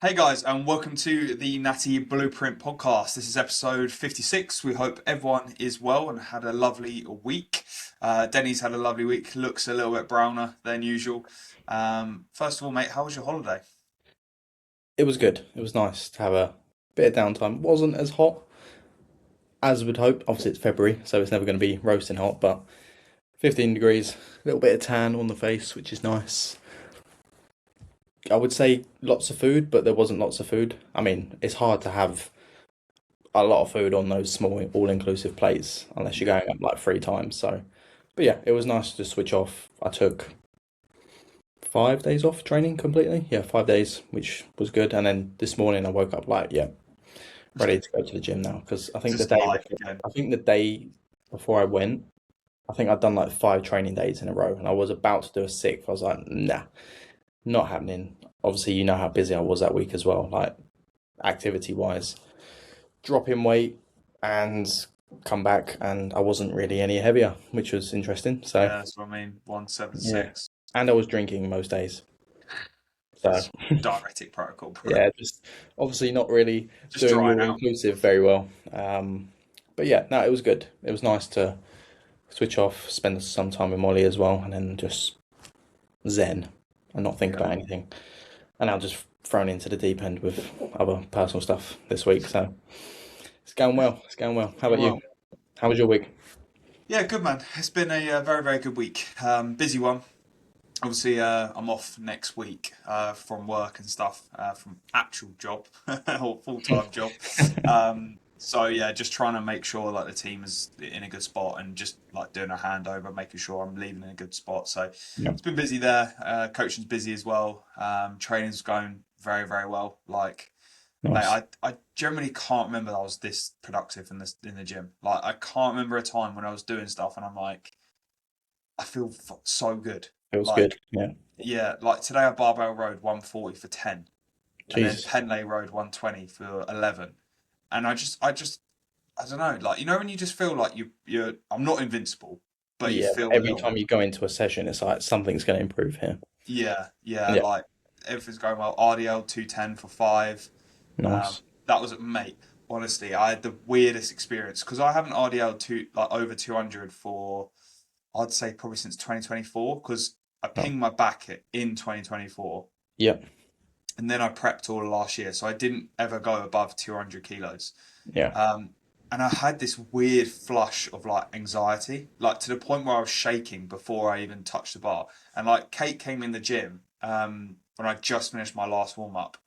Hey guys, and welcome to the Natty Blueprint podcast. This is episode 56. We hope everyone is well and had a lovely week. Denny's had a lovely week, looks a little bit browner than usual. First of all, mate, how was your holiday? It was good. It was nice to have a bit of downtime. It wasn't as hot as would hope. Obviously, it's February, so it's never going to be roasting hot, but 15 degrees, a little bit of tan on the face, which is nice. I would say lots of food, but there wasn't lots of food. I mean, it's hard to have a lot of food on those small all-inclusive plates unless you're Yeah, going up like 3 times. So, but yeah, it was nice to switch off. I took 5 days off training completely. Yeah, 5 days, which was good. And then this morning I woke up like, yeah, ready to go to the gym now because just live again. I think the day before I went, I think I'd done like 5 training days in a row, and I was about to do a sixth. I was like, nah, not happening. Obviously, you know how busy I was that week as well, like activity wise, dropping weight and come back, and I wasn't really any heavier, which was interesting. So Yeah, that's what I mean. yeah, 176. and I was drinking most days. So That's diuretic protocol, bro. yeah, just obviously not really Just doing the drying all out. inclusive very well. But yeah, no, it was good. It was nice to switch off, spend some time with Molly as well, and then just zen and not think Yeah. about anything. And now just thrown into the deep end with other personal stuff this week. So it's going well. It's going well. How about you? Well, How was your week? yeah, good man. It's been a very, very good week. Busy one. Obviously, I'm off next week from work and stuff, from actual job or full-time job. So yeah, just trying to make sure like the team is in a good spot and just like doing a handover, making sure I'm leaving in a good spot. So Yeah, it's been busy there. Coaching's busy as well. Training's going very, very well. Like, mate, nice. I generally can't remember that I was this productive in the gym. Like, I can't remember a time when I was doing stuff and I'm like, I feel so good. Feels good. Like, Yeah. yeah, like today I barbell rode 140 for 10 and then Jesus. Penlay rode 120 for 11. And I don't know, like, you know, when you just feel like I'm not invincible, but you Yeah. feel a Every little time bit, you go into a session, it's like something's going to improve here. yeah, Yeah. like everything's going well. RDL 210 for 5. Nice. That was, mate, honestly, I had the weirdest experience because I haven't RDL like over 200 for, I'd say probably since 2024 because I Oh, pinged my back in 2024 yeah. and then I prepped all of last year, so I didn't ever go above 200 kilos. Yeah. Um, and I had this weird flush of like anxiety, like to the point where I was shaking before I even touched the bar. And like Kate came in the gym when I just finished my last warm up,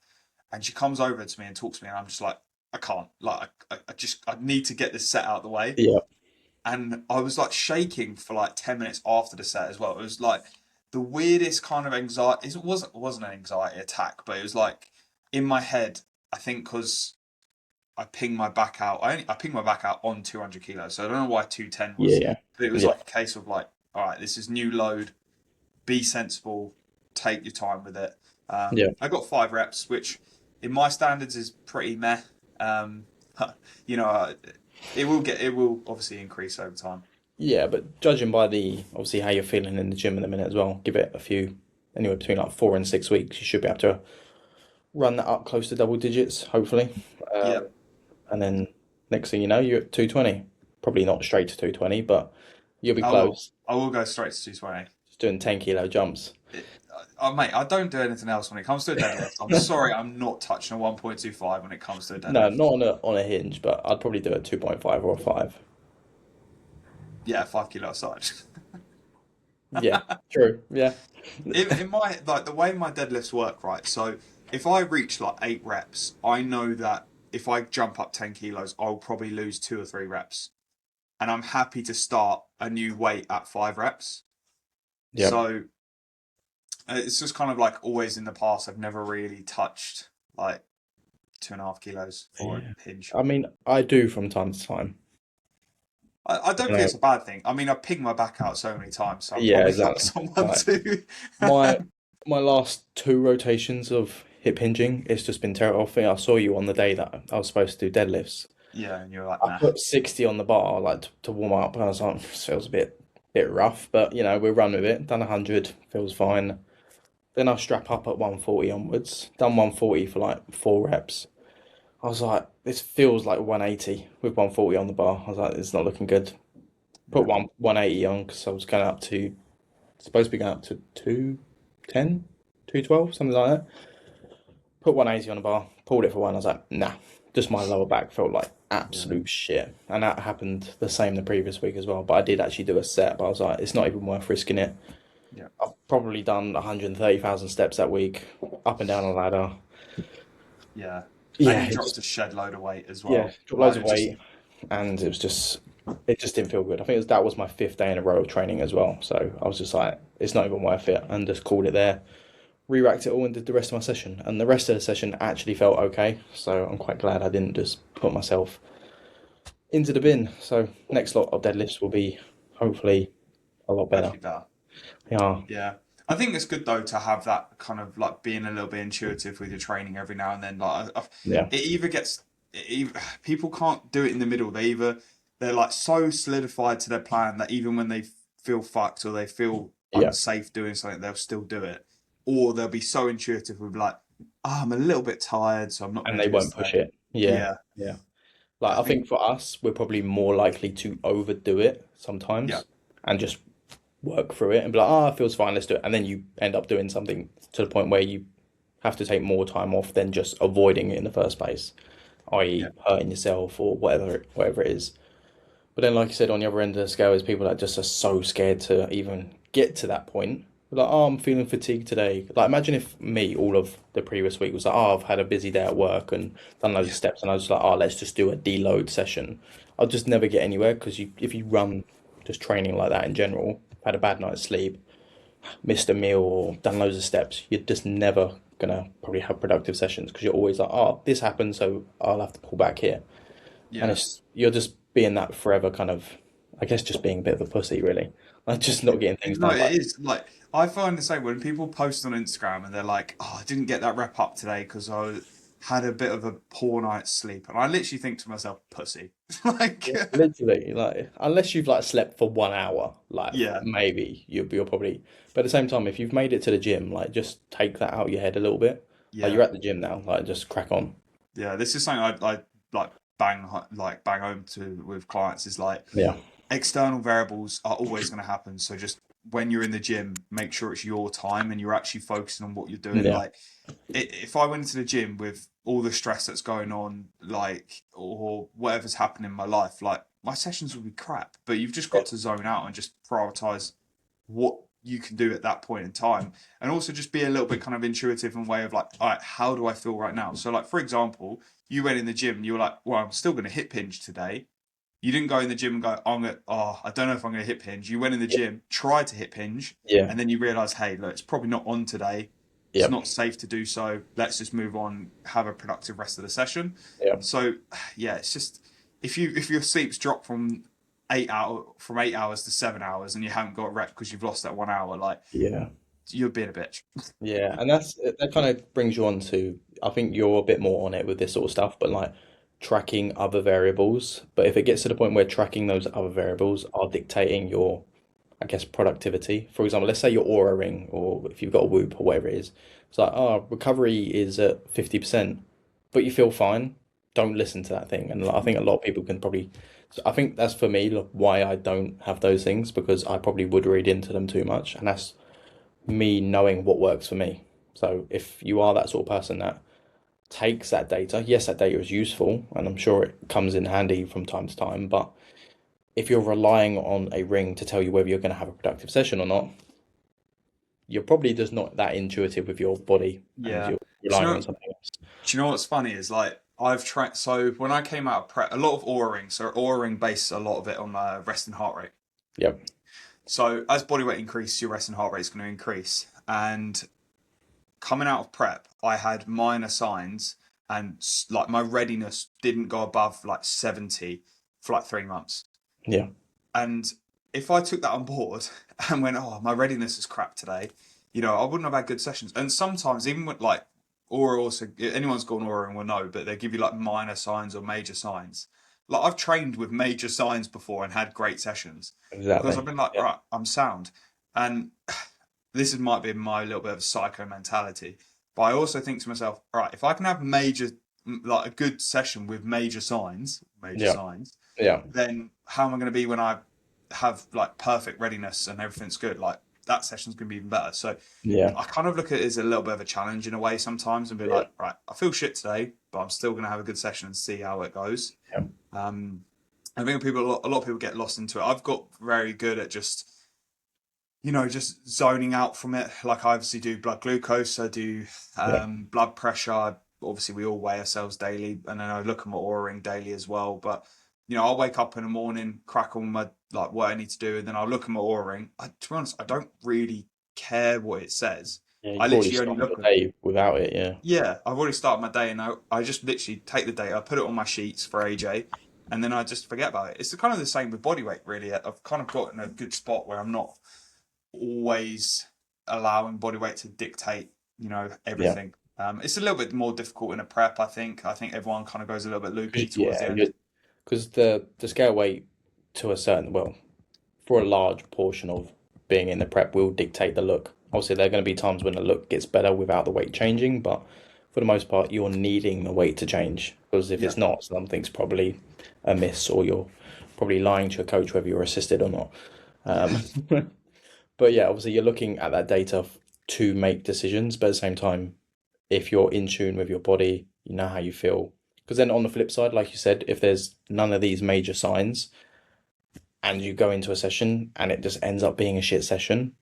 and she comes over to me and talks to me, and I'm just like, I can't, like, I need to get this set out of the way. Yeah. And I was like shaking for like 10 minutes after the set as well. It was like the weirdest kind of anxiety. It wasn't an anxiety attack, but it was like in my head. I think because I pinged my back out. I pinged my back out on 200 kilos, so I don't know why 210 Yeah. was. Yeah. But it was Yeah. like a case of like, all right, this is new load. Be sensible. Take your time with it. Yeah. I got 5 reps, which in my standards is pretty meh. Um, you know, it will obviously increase over time. Yeah, but judging by the obviously how you're feeling in the gym in the minute as well, give it a few anywhere between like 4 and 6 weeks, you should be able to run that up close to double digits, hopefully. Yeah. And then next thing you know, you're at 220. Probably not straight to 220, but you'll be I will. close. I will go straight to 220. Just doing 10 kilo jumps. Mate, I don't do anything else when it comes to a deadlift. I'm sorry, I'm not touching a 1.25 when it comes to a No, deadlift. not on a hinge, but I'd probably do a 2.5 or a 5. Yeah, 5 kilo aside. Yeah, true. Yeah. In my like the way my deadlifts work, right? So if I reach like 8 reps, I know that if I jump up 10 kilos, I'll probably lose 2 or 3 reps, and I'm happy to start a new weight at 5 reps. Yep. So it's just kind of like always in the past, I've never really touched like 2.5 kilos for Yeah. a hinge. I mean, I do from time to time. I don't You think know, it's a bad thing. I mean, I've picked my back out so many times, so I'm yeah, probably not exactly. someone Like to. my my last 2 rotations of hip hinging, it's just been terrible. I think I saw you on the day that I was supposed to do deadlifts. Yeah, and you're like, I nah. put 60 on the bar, like to warm up, and I was like, this feels a bit rough, but you know, we'll run with it. Done 100, feels fine. Then I strap up at 140 onwards. Done 140 for like 4 reps. I was like, this feels like 180 with 140 on the bar. I was like, it's not looking good. Put Yeah, 180 on because I was going up to supposed to be going up to 210, 212, something like that. Put 180 on the bar, pulled it for one. I was like, nah, just my lower back felt like yeah, absolute shit. And that happened the same the previous week as well. But I did actually do a set, but I was like, it's not even worth risking it. yeah, I've probably done 130,000 steps that week, up and down a ladder. yeah. And Yeah, you it dropped just, a shed load of weight as yeah, well. dropped loads Like of it just, weight, and it just didn't feel good. I think that was my fifth day in a row of training as well. So I was just like, it's not even worth it, and just called it there. Re-racked it all and did the rest of my session. And the rest of the session actually felt okay. So I'm quite glad I didn't just put myself into the bin. So next lot of deadlifts will be hopefully a lot better. hopefully better. Yeah, Yeah. I think it's good though to have that kind of like being a little bit intuitive with your training every now and then. yeah, It either gets, it either, people can't do it in the middle. They're like so solidified to their plan that even when they feel fucked or they feel yeah. unsafe doing something, they'll still do it. Or they'll be so intuitive with like, oh, I'm a little bit tired, so I'm not And going to they do this won't push today. it. Yeah, Yeah. yeah. I Like I think, think for us, we're probably more likely to overdo it yeah, sometimes and just work through it and be like, oh, it feels fine, let's do it. And then you end up doing something to the point where you have to take more time off than just avoiding it in the first place, yeah, i.e., hurting yourself or whatever it is. But then, like you said, on the other end of the scale is people that just are so scared to even get to that point. Like, oh, I'm feeling fatigued today. Like, imagine if me, all of the previous week, was like, oh, I've had a busy day at work and done loads of yeah, steps, and I was like, oh, let's just do a deload session. I'll just never get anywhere because if you run just training like that in general, had a bad night's sleep, missed a meal, or done loads of steps, you're just never gonna probably have productive sessions because you're always like, oh, this happened, so I'll have to pull back here, and yeah. it's you're just being that forever kind of, I guess, just being a bit of a pussy, really. Like just not getting things No, done. it Like, is like I find the same when people post on Instagram and they're like, "Oh, I didn't get that rep up today because had a bit of a poor night's sleep," and I literally think to myself, "Pussy." Like, literally, like unless you've like slept for 1 hour, like yeah, maybe you're probably. But at the same time, if you've made it to the gym, like just take that out of your head a little bit. Like you're yeah, at the gym now, like just crack on. yeah. This is something I like bang home to with clients is like Yeah, external variables are always going to happen. So just when you're in the gym, make sure it's your time and you're actually focusing on what you're doing. yeah, Like if I went into the gym with all the stress that's going on, like, or whatever's happening in my life, like my sessions would be crap. But you've just yeah, got to zone out and just prioritize what you can do at that point in time, and also just be a little bit kind of intuitive in way of like, all right, how do I feel right now? So, like for example, you went in the gym and you were like, well, I'm still going to hip hinge today. You didn't go in the gym and go, oh, I don't know if I'm going to hip hinge. You went in the gym, tried to hip hinge, yeah, and then you realize, hey, look, it's probably not on today. It's yeah, not safe to do so. Let's just move on, have a productive rest of the session. yeah, So, yeah, it's just if your sleep's dropped from 8 hours to 7 hours, and you haven't got a rep because you've lost that 1 hour, like yeah. you're being a bitch. Yeah, and that kind of brings you on to, I think you're a bit more on it with this sort of stuff, but like tracking other variables. But if it gets to the point where tracking those other variables are dictating your, I guess, productivity. For example, let's say your Aura ring, or if you've got a Whoop or whatever it is, it's like, oh, recovery is at 50%, but you feel fine. Don't listen to that thing. And like, I think a lot of people can probably, so I think that's for me, like, why I don't have those things, because I probably would read into them too much. And that's me knowing what works for me. So if you are that sort of person that takes that data, yes, that data is useful, and I'm sure it comes in handy from time to time, but if you're relying on a ring to tell you whether you're going to have a productive session or not, you're probably just not that intuitive with your body and Yeah. you're Do you relying on know? something else. Do you know what's funny is like I've tried. So when I came out of prep, a lot of Aura ring. So Aura ring base a lot of it on rest and heart rate. Yep. So as body weight increases, your rest and heart rate is going to increase. And coming out of prep, I had minor signs, and like my readiness didn't go above like 70 for like 3 months. Yeah. And if I took that on board and went, oh, my readiness is crap today, I wouldn't have had good sessions. And sometimes, even with like Aura, also, anyone's gone Aura and will know, but they give you like minor signs or major signs. Like I've trained with major signs before and had great sessions because Exactly. I've been like, Yeah. right, I'm sound. And this is might be my little bit of a psycho mentality, but I also think to myself, all right, if I can have like a good session with major Yeah, signs, yeah, then how am I going to be when I have like perfect readiness and everything's good? Like that session's going to be even better. So yeah, I kind of look at it as a little bit of a challenge in a way sometimes and be yeah, like, right, I feel shit today, but I'm still going to have a good session and see how it goes. yeah, Um, I think a lot of people get lost into it. I've got very good at just, just zoning out from it. Like I obviously do blood glucose, I do yeah, blood pressure. Obviously, we all weigh ourselves daily, and then I look at my aura ring daily as well. But I'll wake up in the morning, crack on my like what I need to do, and then I'll look at my aura ring. To be honest, I don't really care what it says. yeah. I You've already literally only started look your at day without it. Yeah, yeah. I've already started my day, and I just literally take the data, I put it on my sheets for AJ, and then I just forget about it. It's kind of the same with body weight, really. I've kind of got in a good spot where I'm not always allowing body weight to dictate, yeah. everything. It's a little bit more difficult in a prep, I think. I think everyone kind of goes a little bit loopy towards Yeah, the end. because the scale weight to a certain, well, for a large portion of being in the prep will dictate the look. Obviously, there are going to be times when the look gets better without the weight changing, but for the most part, you're needing the weight to change because if Yeah, it's not, something's probably amiss, or you're probably lying to your coach whether you're assisted or not. yeah, Um, but yeah, obviously, you're looking at that data to make decisions, but at the same time, if you're in tune with your body, you know how you feel. Because then on the flip side, like you said, if there's none of these major signs and you go into a session and it just ends up being a shit session,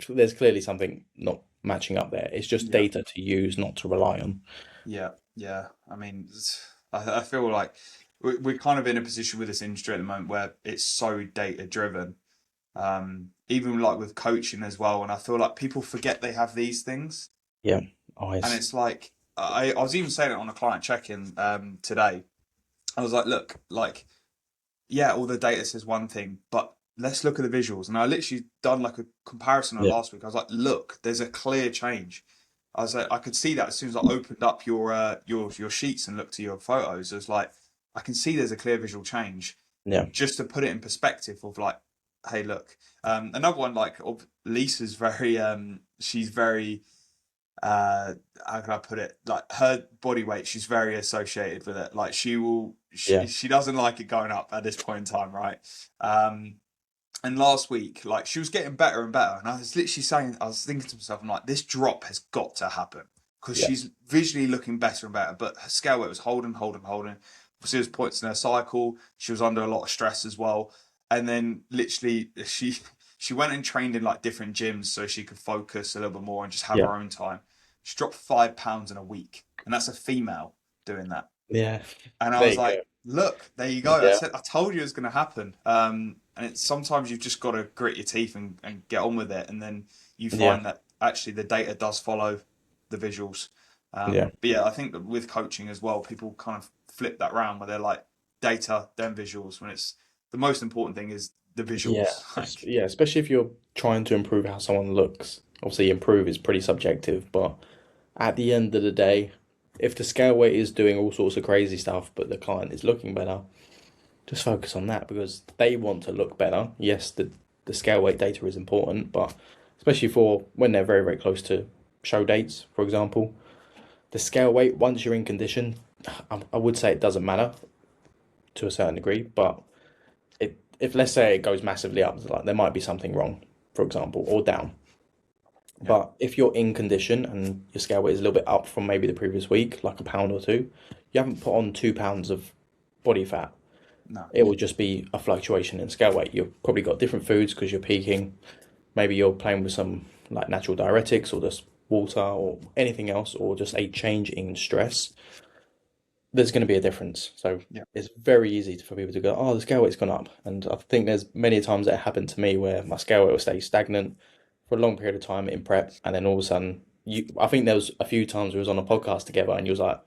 there's clearly something not matching up there. It's just yeah, data to use, not to rely on. yeah, yeah. I mean, I feel like we're kind of in a position with this industry at the moment where it's so data driven. Even like with coaching as well, and I feel like people forget they have these things. Yeah. And Eyes. it's like I was even saying it on a client check-in today. I was like, look, like, yeah, all the data says one thing, but let's look at the visuals. And I literally done like a comparison on Yeah. last week. I was like, look, there's a clear change. I was like, I could see that as soon as I opened up your sheets and looked at your photos. It was like I can see there's a clear visual change. Yeah. Just to put it in perspective of like, hey, look, another one like of Lisa's very she's very uh how can I put it, like her body weight, she's very associated with it, like Yeah. she doesn't like it going up at this point in time, right? um and last week like she was getting better and better, and I was literally saying, I was thinking to myself, I'm like, this drop has got to happen because Yeah. she's visually looking better and better, but her scale weight was holding. She was points in her cycle, she was under a lot of stress as well, and then literally she went and trained in like different gyms so she could focus a little bit more and just have Yeah. her own time. She dropped 5 pounds in a week, and that's a female doing that. Yeah. And I There was you go. like, look, there you go. Yeah. I told you it was going to happen. And it's sometimes you've just got to grit your teeth and get on with it. And then you Yeah. find that actually the data does follow the visuals. Yeah. But yeah, I think that with coaching as well, people kind of flip that round where they're like data, then visuals, when it's the most important thing is the Yeah. visuals. Like, Yeah. Especially if you're trying to improve how someone looks. Obviously, improve is pretty subjective, but at the end of the day, if the scale weight is doing all sorts of crazy stuff, but the client is looking better, just focus on that because they want to look better. Yes, the scale weight data is important, but especially for when they're very, very close to show dates, for example, the scale weight, once you're in condition, I would say it doesn't matter to a certain degree, but if let's say it goes massively up, like there might be something wrong, for example, or down. yeah, But if you're in condition and your scale weight is a little bit up from maybe the previous week, like a pound or two, you haven't put on 2 pounds of body fat. no, It will just be a fluctuation in scale weight. You've probably got different foods because you're peaking. Maybe you're playing with some like natural diuretics or just water or anything else, or just a change in stress. There's going to be a difference. So yeah, it's very easy for people to go, oh, the scale weight's gone up. And I think there's many times that happened to me where my scale weight will stay stagnant for a long period of time in prep, and then all of a sudden, I think there was a few times we was on a podcast together, and you was like,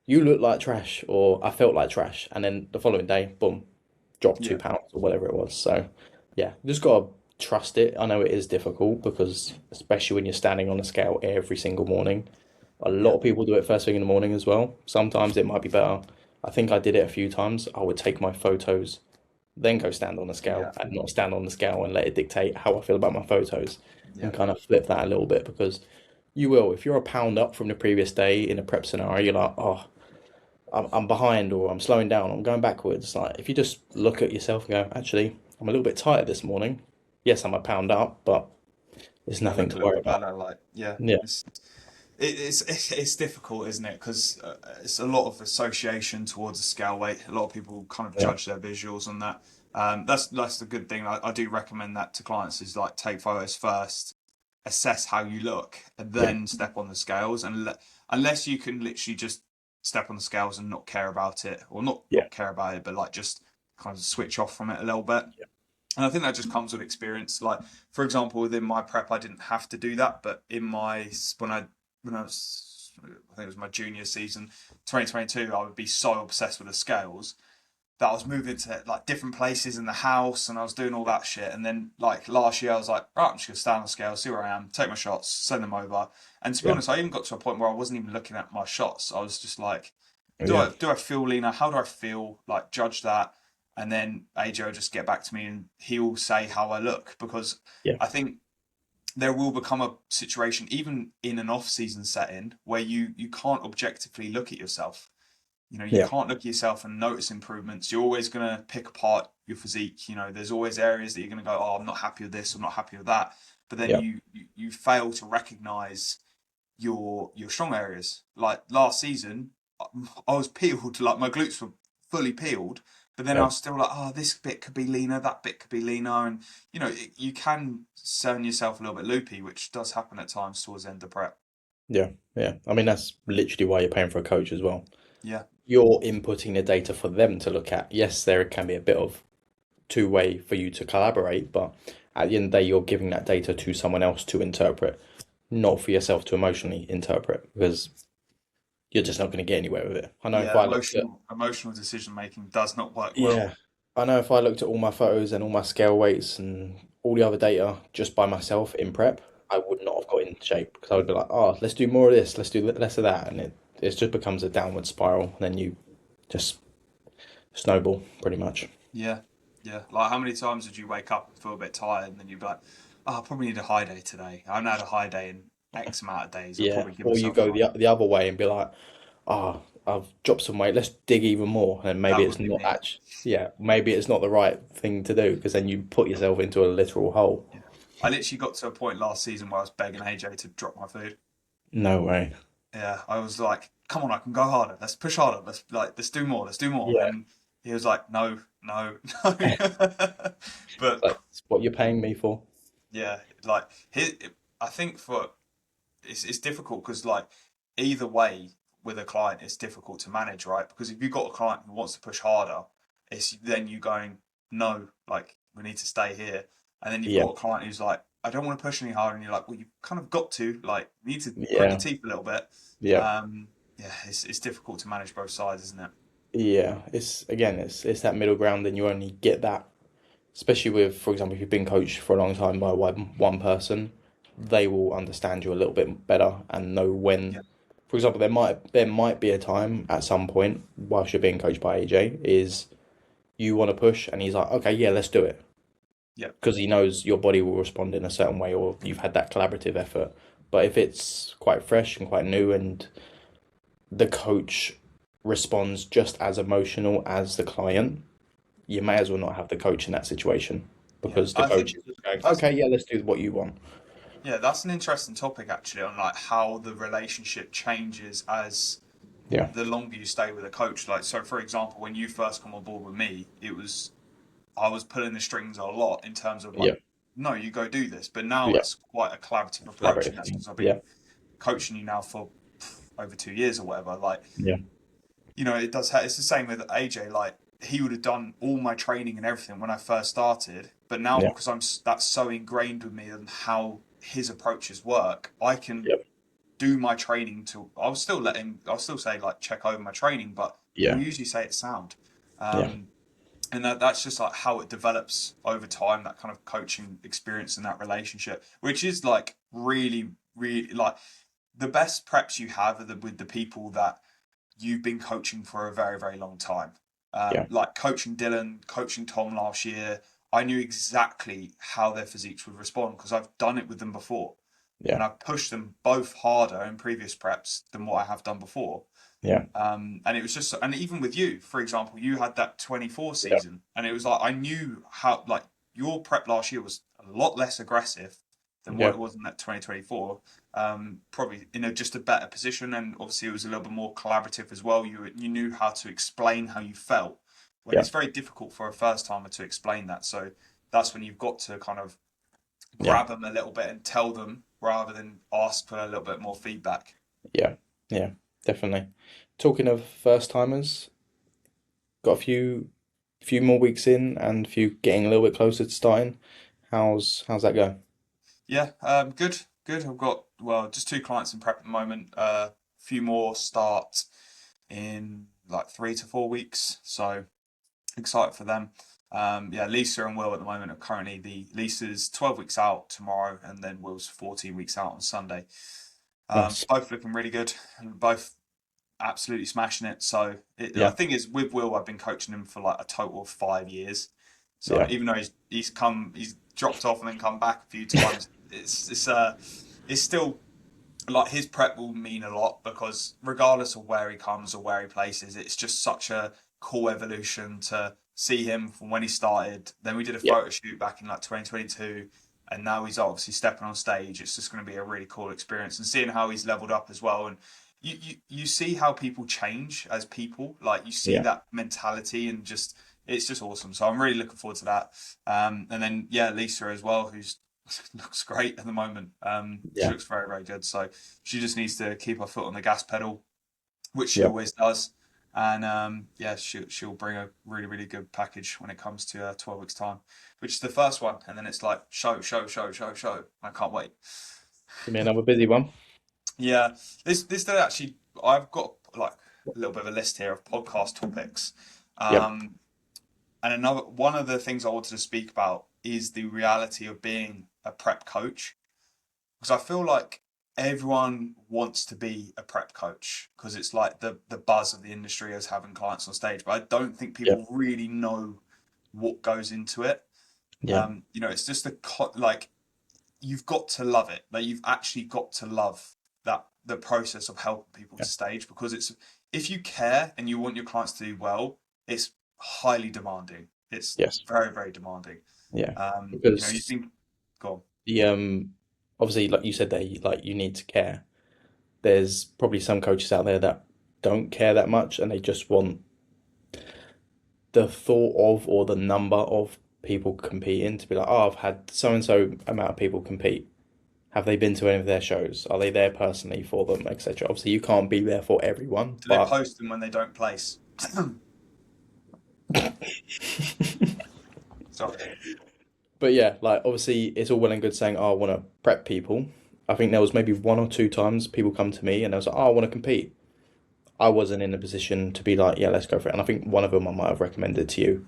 "You look like trash," or "I felt like trash," and then the following day, boom, dropped two yeah, pounds or whatever it was. So, yeah, you just gotta trust it. I know it is difficult because, especially when you're standing on a scale every single morning, a lot yeah, of people do it first thing in the morning as well. Sometimes it might be better. I think I did it a few times. I would take my photos then go stand on the scale Yeah, and not stand on the scale and let it dictate how I feel about my photos yeah, and kind of flip that a little bit because you will. If you're a pound up from the previous day in a prep scenario, you're like, oh, I'm behind or I'm slowing down, or I'm going backwards. Like if you just look at yourself and go, actually, I'm a little bit tired this morning. Yes, I'm a pound up, but it's I nothing look a to little worry bit about. better. Like, yeah, Yeah, it's difficult, isn't it? Because it's a lot of association towards the scale weight. A lot of people kind of yeah, judge their visuals on that. That's the good thing. I do recommend that to clients is like take photos first, assess how you look, and yeah, then step on the scales. And unless you can literally just step on the scales and not care about it, or not yeah, not care about it, but like just kind of switch off from it a little bit. And I think that just comes with experience. Like, for example, within my prep, I didn't have to do that, but in my when I was, I think it was my junior season, 2022, I would be so obsessed with the scales that I was moving to like different places in the house and I was doing all that shit. And then like last year, I was like, right, I'm just gonna stand on the scale, see where I am, take my shots, send them over. And to be yeah, honest, I even got to a point where I wasn't even looking at my shots. I was just like, yeah, do I feel leaner? How do I feel? Like judge that, and then AJ will just get back to me and he'll say how I look because yeah, I think there will become a situation even in an off-season setting where you can't objectively look at yourself. You know, you yeah, can't look at yourself and notice improvements. You're always going to pick apart your physique. You know, there's always areas that you're going to go, oh, I'm not happy with this, I'm not happy with that. But then yeah, you fail to recognize your strong areas. Like last season, I was peeled, like my glutes were fully peeled, but then I yeah, was still like, oh, this bit could be leaner, that bit could be leaner, and you know, you can turn yourself a little bit loopy, which does happen at times towards the end of prep. yeah, yeah. I mean, that's literally why you're paying for a coach as well. Yeah, You're inputting the data for them to look at. Yes, there can be a bit of two-way for you to collaborate, but at the end of the day, you're giving that data to someone else to interpret, not for yourself to emotionally interpret, because you're just not going to get anywhere with it. I know if yeah, I looked at, emotional decision making does not work well. yeah, I know if I looked at all my photos and all my scale weights and all the other data just by myself in prep, I would not have got in shape because I would be like, oh, let's do more of this, let's do less of that, and it just becomes a downward spiral. And then you just snowball pretty much. Yeah, yeah. Like, how many times did you wake up and feel a bit tired, and then you'd be like, "Oh, I probably need a high day today. I haven't had a high day in X amount of days. I'll Yeah. probably give Or you myself a go high." the other way and be like, oh, I've dropped some weight. Let's dig even more. And maybe That it's would be not me. actually, yeah, maybe it's not the right thing to do because then you put yourself into a literal hole. Yeah. I literally got to a point last season where I was begging AJ to drop my food. No way. Yeah, I was like, "Come on, I can go harder. Let's push harder. Let's do more. Let's do more." Yeah. And he was like, "No, no, no." But Like, it's what you're paying me for. yeah, like I think for it's difficult because like either way with a client it's difficult to manage, right? Because if you've got a client who wants to push harder, it's then you going, no, like we need to stay here. And then you've Yeah. got a client who's like, I don't want to push any harder, and you're like, well, you've kind of got to, like, you need to grit your Yeah. teeth a little bit. Yeah. Yeah, it's difficult to manage both sides, isn't it? Yeah. It's again, it's that middle ground and you only get that, especially with, for example, if you've been coached for a long time by one person, they will understand you a little bit better and know when. Yeah, For example, there might be a time at some point whilst you're being coached by AJ is you want to push and he's like, okay, yeah, let's do it yeah, because he knows your body will respond in a certain way or you've had that collaborative effort. But if it's quite fresh and quite new and the coach responds just as emotional as the client, you may as well not have the coach in that situation yeah. because the I coach think is just going, that's okay, yeah, let's do what you want. yeah, that's an interesting topic actually on like how the relationship changes as Yeah, the longer you stay with a coach. Like, so for example, when you first come on board with me, I was pulling the strings a lot in terms of like, yeah, no, you go do this. But now yeah, it's quite a collaborative approach, and collaborative that's thing. because I've Yeah, been coaching you now for over 2 years or whatever. Like, yeah, you know, it does. It's the same with AJ. Like, he would have done all my training and everything when I first started, but now yeah, because that's so ingrained with me and how his approaches work, I can yeah, do my training to. I'll still say like check over my training, but he'll yeah, usually say it's sound. yeah, Um, and that's just like how it develops over time, that kind of coaching experience and that relationship, which is like really, really like the best preps you have are with the people that you've been coaching for a very, very long time. Yeah. Like coaching Dylan, coaching Tom last year, I knew exactly how their physiques would respond because I've done it with them before, Yeah. and I've pushed them both harder in previous preps than what I have done before. Yeah. And it was just, and even with you, for example, you had that 24 Yeah. season, and it was like I knew how, like, your prep last year was a lot less aggressive than what Yeah. it was in that 2024. Probably in a just a better position, and obviously it was a little bit more collaborative as well. You knew how to explain how you felt when Yeah. it's very difficult for a first timer to explain that. So that's when you've got to kind of Yeah. grab them a little bit and tell them rather than ask for a little bit more feedback. Yeah. Yeah. Definitely. Talking of first timers, got a few more weeks in and a few getting a little bit closer to starting. How's that going? Yeah, good, good. I've got, well, just two clients in prep at the moment. A few more start in like 3 to 4 weeks, so excited for them. Yeah, Lisa and Will at the moment are currently, the Lisa's 12 weeks out tomorrow, and then Will's 14 weeks out on Sunday. Nice. Both looking really good, and both absolutely smashing it. So I Yeah. think is with Will, I've been coaching him for like a total of 5 years. So Yeah. even though he's dropped off and then come back a few times, it's still like his prep will mean a lot because regardless of where he comes or where he places, it's just such a cool evolution to see him from when he started. Then we did a Yeah. photo shoot back in like 2022, and now he's obviously stepping on stage. It's just going to be a really cool experience and seeing how he's leveled up as well. And you see how people change as people, like you see Yeah. that mentality and just it's just awesome. So I'm really looking forward to that. And then yeah, Lisa as well, who's looks great at the moment. She Yeah. looks very, very good. So she just needs to keep her foot on the gas pedal, which she Yeah. always does. And yeah, she'll bring a really, really good package when it comes to 12 weeks time, which is the first one. And then it's like show, show, show, show, show. I can't wait. Give me another busy one. Yeah, this day actually, I've got like a little bit of a list here of podcast topics. Yep. Um, and another one of the things I wanted to speak about is the reality of being a prep coach because I feel like everyone wants to be a prep coach because it's like the buzz of the industry as having clients on stage, but I don't think Yep. people really know what goes into it. Yeah. It's just like you've got to love it. Like you've actually got to love that the process of helping people to Yeah. stage because it's if you care and you want your clients to do well, it's highly demanding. It's Yes. very, very demanding. Yeah. You Because think, go on. the obviously like you said there, you need to care. There's probably some coaches out there that don't care that much and they just want the thought of or the number of people competing to be like, oh, I've had so and so amount of people compete. Have they been to any of their shows? Are they there personally for them, etc.? Obviously, you can't be there for everyone, Do they but post them when they don't place? Sorry. but yeah, like obviously, it's all well and good saying, "Oh, I want to prep people." I think there was maybe one or two times people come to me and they was like, "Oh, I want to compete." I wasn't in a position to be like, "Yeah, let's go for it." And I think one of them I might have recommended to you.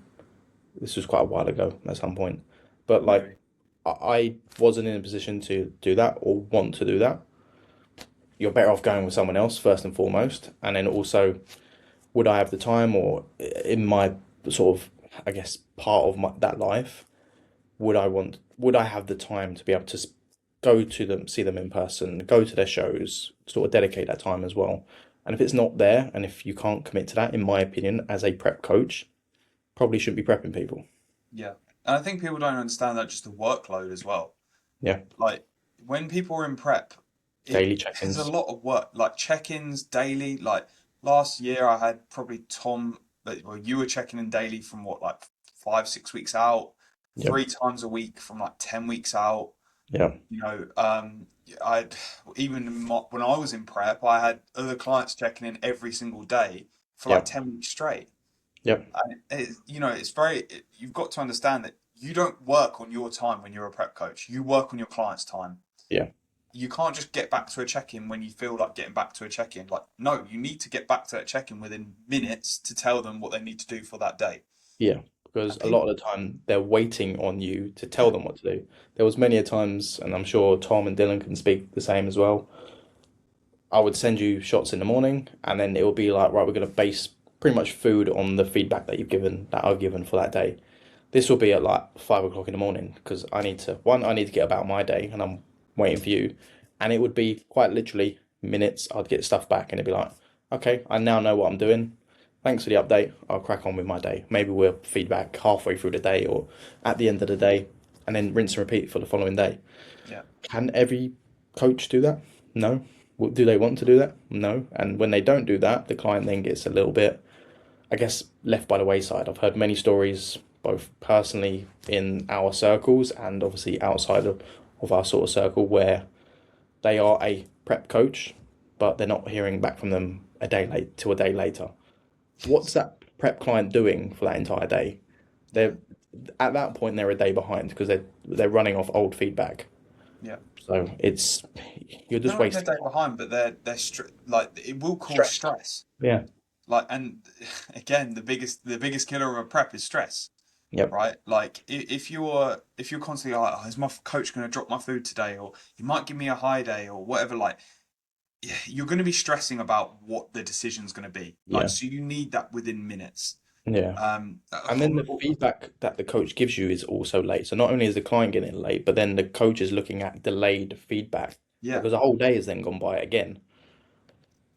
This was quite a while ago at some point, but like Maybe. I wasn't in a position to do that or want to do that. You're better off going with someone else first and foremost, and then also, would I have the time or in my sort of, I guess, part of that life, would I have the time to be able to go to them, see them in person, go to their shows, sort of dedicate that time as well. And if it's not there, and if you can't commit to that, in my opinion, as a prep coach, probably shouldn't be prepping people. Yeah. And I think people don't understand that just the workload as well. Yeah, Like when people are in prep, daily there's a check-ins. lot of work, like check-ins daily. Like last year, I had probably Tom. Well, you were checking in daily from what, like 5, 6 weeks out, Yep, 3 times a week from like 10 weeks out. yeah, You know, I even when I was in prep, I had other clients checking in every single day for like yep, 10 weeks straight. yep, And it's very. You've got to understand that you don't work on your time when you're a prep coach. You work on your client's time. yeah, You can't just get back to a check-in when you feel like getting back to a check-in. Like, no, you need to get back to that check-in within minutes to tell them what they need to do for that day. yeah. Because And a lot people, of the time they're waiting on you to tell yeah, them what to do. There was many a times, and I'm sure Tom and Dylan can speak the same as well. I would send you shots in the morning, and then it will be like, right, we're going to base pretty much food on the feedback that I've given for that day. This will be at like 5 o'clock in the morning because I need to get about my day and I'm waiting for you. And it would be quite literally minutes. I'd get stuff back and it'd be like, okay, I now know what I'm doing. Thanks for the update. I'll crack on with my day. Maybe we'll feedback halfway through the day or at the end of the day and then rinse and repeat for the following day. Yeah. Can every coach do that? No. Do they want to do that? No. And when they don't do that, the client then gets a little bit, I guess, left by the wayside. I've heard many stories, both personally in our circles and obviously outside of our sort of circle, where they are a prep coach, but they're not hearing back from them a day later. What's that prep client doing for that entire day? Yeah. They're at that point they're a day behind because they're running off old feedback. Yeah. So it's you're They're just not even a wasting day behind, but like it will cause stress. stress. Yeah. Like, and again, the biggest killer of a prep is stress, Yep. right? Like if you're constantly like, oh, is my coach going to drop my food today, or he might give me a high day, or whatever. Like, yeah, you're going to be stressing about what the decision's going to be. Like, Yeah. so you need that within minutes. Yeah. Um, And then the feedback that the coach gives you is also late. So not only is the client getting it late, but then the coach is looking at delayed feedback yeah, because a whole day has then gone by again.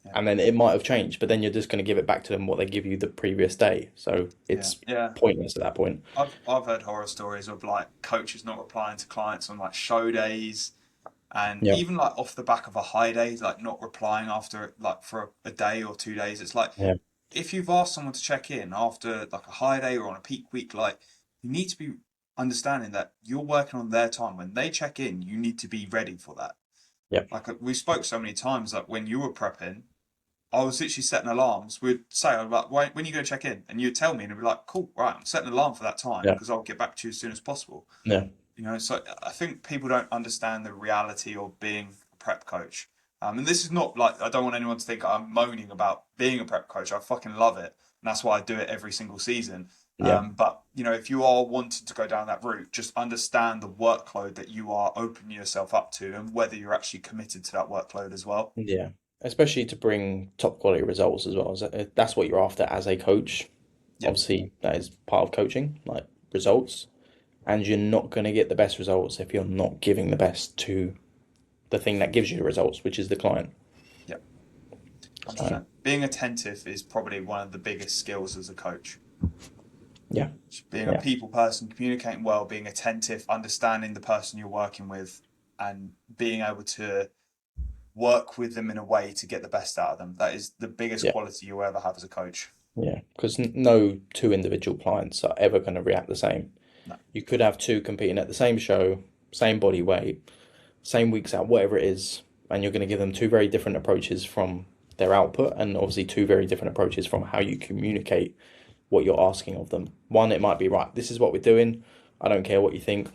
yeah, And then it might have changed, but then you're just going to give it back to them what they give you the previous day. So yeah, it's yeah. pointless at that point. I've heard horror stories of like coaches not replying to clients on like show days, and Yeah. even like off the back of a high day, like not replying after like for a day or 2 days. It's like Yeah. if you've asked someone to check in after like a high day or on a peak week, like you need to be understanding that you're working on their time. When they check in, you need to be ready for that. Yeah. Like we spoke so many times that when you were prepping, I was literally setting alarms. We'd say, I'm like, when are you going to check in? And you'd tell me, and it'd be like, cool, right, I'm setting an alarm for that time Yeah. because I'll get back to you as soon as possible. Yeah. So I think people don't understand the reality of being a prep coach. And this is not like, I don't want anyone to think I'm moaning about being a prep coach. I fucking love it. And that's why I do it every single season. Yeah. But, if you are wanting to go down that route, just understand the workload that you are opening yourself up to and whether you're actually committed to that workload as well. Yeah. Especially to bring top quality results as well. That's what you're after as a coach. Yep. Obviously, that is part of coaching, like results. And you're not going to get the best results if you're not giving the best to the thing that gives you the results, which is the client. Yep. So, 100%. Being attentive is probably one of the biggest skills as a coach. yeah. Being a Yeah. people person, communicating well, being attentive, understanding the person you're working with, and being able to work with them in a way to get the best out of them. That is the biggest Yeah. quality you'll ever have as a coach. Yeah. Because no two individual clients are ever going to react the same. No. You could have two competing at the same show, same body weight, same weeks out, whatever it is, and you're going to give them two very different approaches from their output, and obviously two very different approaches from how you communicate what you're asking of them. One, it might be right, this is what we're doing. I don't care what you think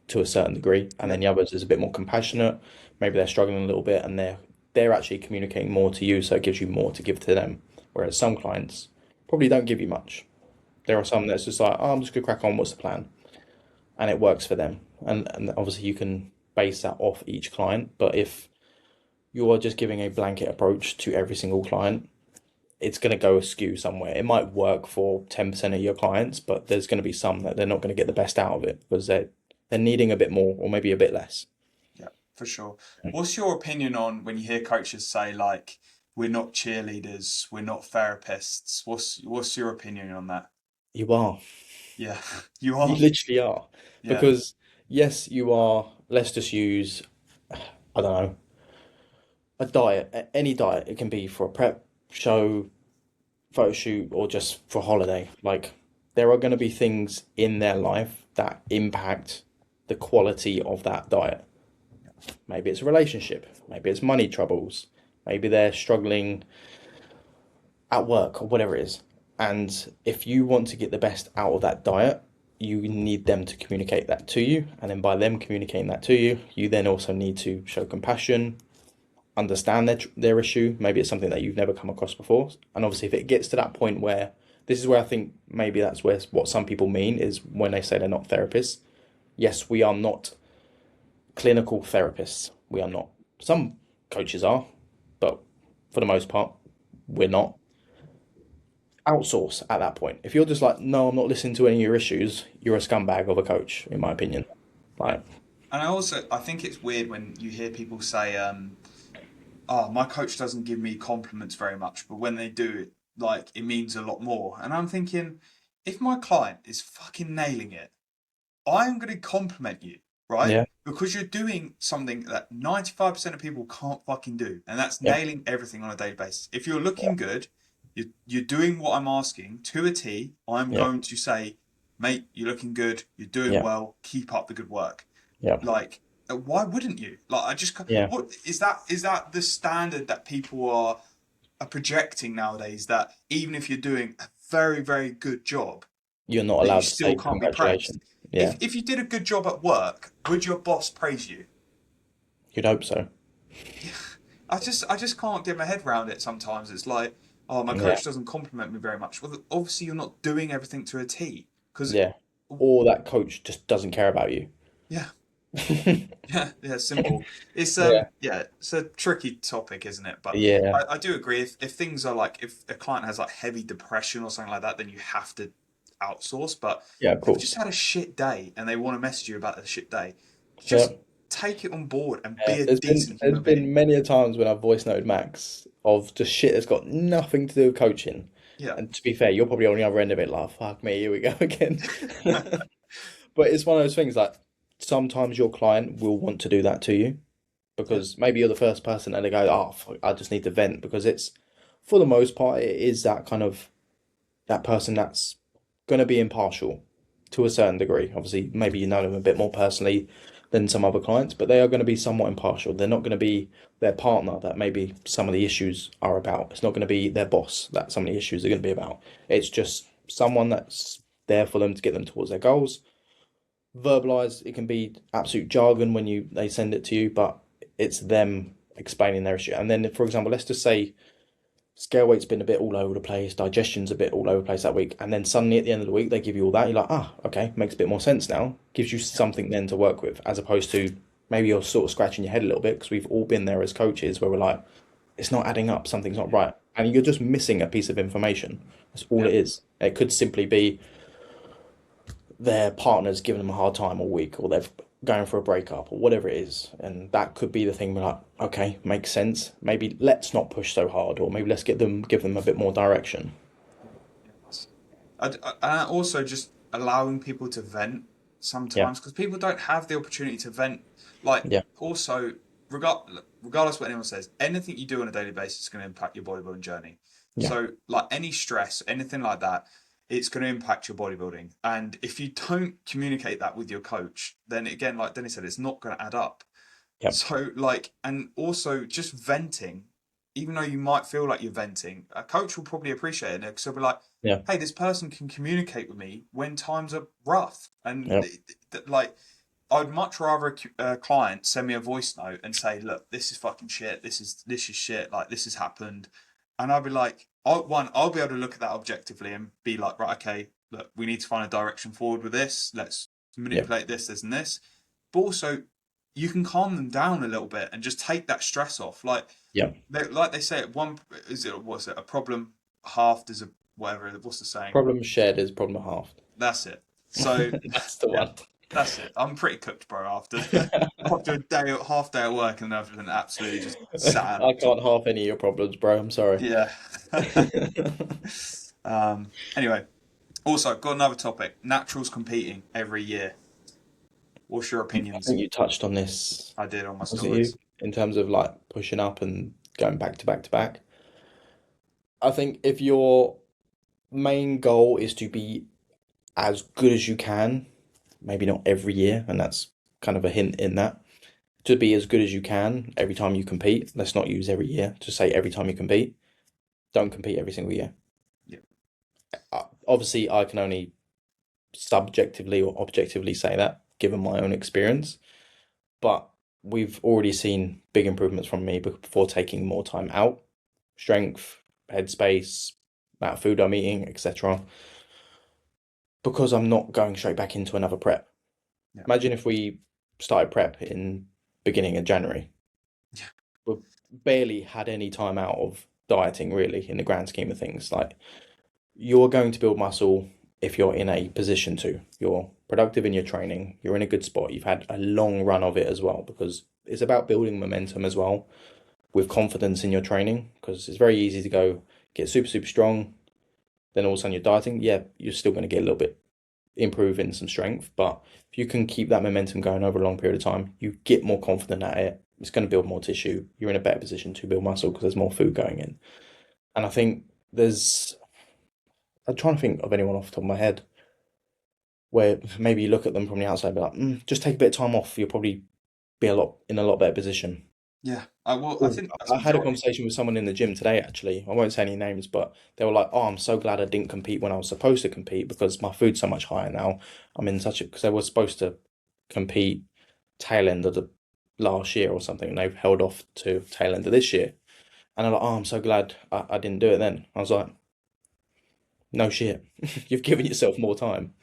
to a certain degree, and Yeah. then the others is a bit more compassionate. Maybe they're struggling a little bit, and they're actually communicating more to you, so it gives you more to give to them. Whereas some clients probably don't give you much. There are some that's just like, oh, I'm just gonna crack on. What's the plan? And it works for them. And obviously you can base that off each client. But if you are just giving a blanket approach to every single client, it's going to go askew somewhere. It might work for 10% of your clients, but there's going to be some that they're not going to get the best out of it because they're needing a bit more or maybe a bit less. Yeah, for sure. What's your opinion on when you hear coaches say like, we're not cheerleaders, we're not therapists? What's your opinion on that? You are. Yeah, you You are. literally are. Yeah, Because yes, you are. Let's just use, I don't know, a diet, any diet. It can be for a prep show, photo shoot, or just for holiday. Like, there are going to be things in their life that impact the quality of that diet. Maybe it's a relationship, maybe it's money troubles, maybe they're struggling at work or whatever it is. And if you want to get the best out of that diet, you need them to communicate that to you. And then by them communicating that to you, you then also need to show compassion, understand their issue. Maybe it's something that you've never come across before. And obviously, if it gets to that point where this is where I think maybe that's where what some people mean is when they say they're not therapists. Yes, we are not clinical therapists. We are not. Some coaches are, but for the most part, we're not. outsource at that point. If you're just like, no, I'm not listening to any of your issues, you're a scumbag of a coach, in my opinion. Yeah. Like, And I think it's weird when you hear people say, "Oh, my coach doesn't give me compliments very much, but when they do it, like it means a lot more." And I'm thinking, if my client is fucking nailing it, I'm going to compliment you, right? yeah, Because you're doing something that 95% of people can't fucking do, and that's yeah, nailing everything on a daily basis. If you're yeah, looking good, you're doing what I'm asking to a T, I'm yeah, going to say, mate, you're looking good, you're doing yeah, well, keep up the good work. yeah, Like, why wouldn't you? Like, I just yeah. what is that? Is that the standard that people are projecting nowadays? That even if you're doing a very good job, You're not that you allowed to still say can't be praised. congratulations. Yeah, If you did a good job at work, would your boss praise you? you'd hope so. Yeah, I just can't get my head around it. Sometimes it's like, oh, my Yeah, coach doesn't compliment me very much. Well, obviously you're not doing everything to a T. Because yeah. Or that coach just doesn't care about you. yeah, yeah, simple. It's Yeah, yeah, it's a tricky topic, isn't it? But yeah, I do agree. If things are like if a client has like heavy depression or something like that, then you have to outsource. But yeah, of if they've just course. had a shit day and they want to message you about the shit day, Yeah. just take it on board and Yeah, be a there's been decent there's human being. been many a times when I've voice noted Max of just shit that's got nothing to do with coaching. Yeah. And to be fair, you're probably on the other end of it, like, fuck me, here we go again. But it's one of those things like sometimes your client will want to do that to you Yeah. because maybe you're the first person and they go, oh, fuck, I just need to vent because it's, for the most part, it is that kind of that person that's going to be impartial to a certain degree. Obviously, maybe you know them a bit more personally than some other clients, but they are going to be somewhat impartial. They're not going to be their partner that maybe some of the issues are about. It's not going to be their boss that some of the issues are going to be about. It's just someone that's there for them to get them towards their goals. Verbalized, it can be absolute jargon when you they send it to you, but it's them explaining their issue. And then, for example, let's just say scale weight's been a bit all over the place, digestion's a bit all over the place that week, and then suddenly at the end of the week they give you all that. You're like, ah, okay, makes a bit more sense now. Gives you Yeah. something then to work with, as opposed to maybe you're sort of scratching your head a little bit because we've all been there as coaches where we're like, it's not adding up, something's not Yeah. right, and you're just missing a piece of information. That's all Yeah. it is. It could simply be their partner's giving them a hard time all week, or they're going for a breakup, or whatever it is, and that could be the thing. We're like, okay, makes sense. Maybe let's not push so hard, or maybe let's give them a bit more direction. Yes. And also just allowing people to vent Yeah, sometimes because people don't have the opportunity to vent. Like, yeah, also, regardless what anyone says, anything you do on a daily basis is going to impact your bodybuilding journey. yeah, So, like any stress, anything like that, it's going to impact your bodybuilding. And if you don't communicate that with your coach, then again, like Denny said, it's not going to add up. yeah, So, like, and also just venting, even though you might feel like you're venting, a coach will probably appreciate it because they'll be like, yeah, hey, this person can communicate with me when times are rough. And yeah, like, I'd much rather a client send me a voice note and say, look, this is fucking shit. This is shit. Like, this has happened. And I'll be like, I'll be able to look at that objectively and be like, right, okay, look, we need to find a direction forward with this. Let's yeah, manipulate this, and this. But also, you can calm them down a little bit and just take that stress off. yeah. Like they say, what's it? A problem halved is a whatever. What's the saying? Problem shared is problem halved. That's it. So That's the yeah, one. that's it. I'm pretty cooked, bro. After after a day, half day at work, and I've been absolutely just sat at I can't half any of your problems, bro. I'm sorry. yeah. Anyway, also got another topic. Naturals competing every year. What's your I opinions? think you touched on this, I did on my was it you? stories. In terms of like pushing up and going back to back to back. I think if your main goal is to be as good as you can, maybe not every year, and that's kind of a hint in that. To be as good as you can every time you compete. Let's not use every year. Just say every time you compete. Don't compete every single year. Yeah, Obviously, I can only subjectively or objectively say that, given my own experience. But we've already seen big improvements from me before taking more time out, strength, headspace, amount of food I'm eating, etc. Because I'm not going straight back into another prep. yeah, Imagine if we started prep in beginning of January. yeah, We've barely had any time out of dieting really in the grand scheme of things. Like you're going to build muscle if you're in a position to. You're productive in your training, you're in a good spot, you've had a long run of it as well, because it's about building momentum as well with confidence in your training. Because it's very easy to go get super, super strong, then all of a sudden you're dieting. Yeah, you're still going to get a little bit improve in some strength, but if you can keep that momentum going over a long period of time, you get more confident at it. It's going to build more tissue. You're in a better position to build muscle because there's more food going in. And I think I'm trying to think of anyone off the top of my head where maybe you look at them from the outside and be like, just take a bit of time off. You'll probably be in a lot better position. Yeah. Well, I Oh, think that's I had a majority. conversation with someone in the gym today, actually. I won't say any names, but they were like, "Oh, I'm so glad I didn't compete when I was supposed to compete because my food's so much higher now. I'm in such a because they were supposed to compete tail end of the last year or something, and they've held off to tail end of this year. And I'm like, oh, I'm so glad I didn't do it then. I was like, no shit, you've given yourself more time.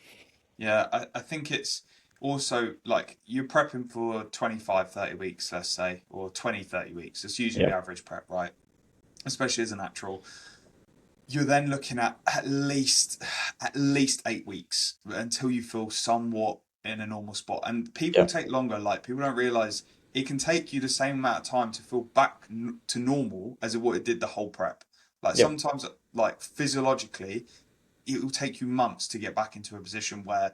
Yeah, I think it's also like you're prepping for 25, 30 weeks, let's say, or 20, 30 weeks. It's usually Yeah, the average prep, right? Especially as a natural. You're then looking at least 8 weeks until you feel somewhat in a normal spot. And people yeah, take longer. Like people don't realize it can take you the same amount of time to feel back to normal as what it did the whole prep. Like yeah, sometimes, like physiologically, it will take you months to get back into a position where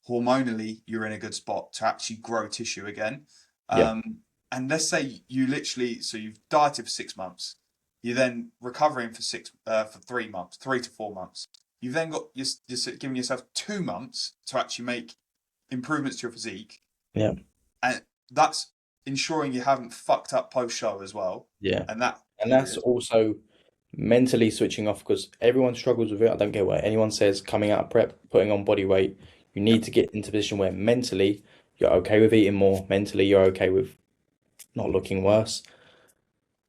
hormonally you're in a good spot to actually grow tissue again. yeah, Um, and let's say you literally, so you've dieted for 6 months, you're then recovering for 3 months, 3 to 4 months. You've then got you're giving yourself 2 months to actually make improvements to your physique, yeah, and that's ensuring you haven't fucked up post show as well. yeah. And that And that's period, also mentally switching off because everyone struggles with it. I don't care what anyone says coming out of prep, putting on body weight. You yeah, need to get into a position where mentally you're okay with eating more, mentally you're okay with not looking worse,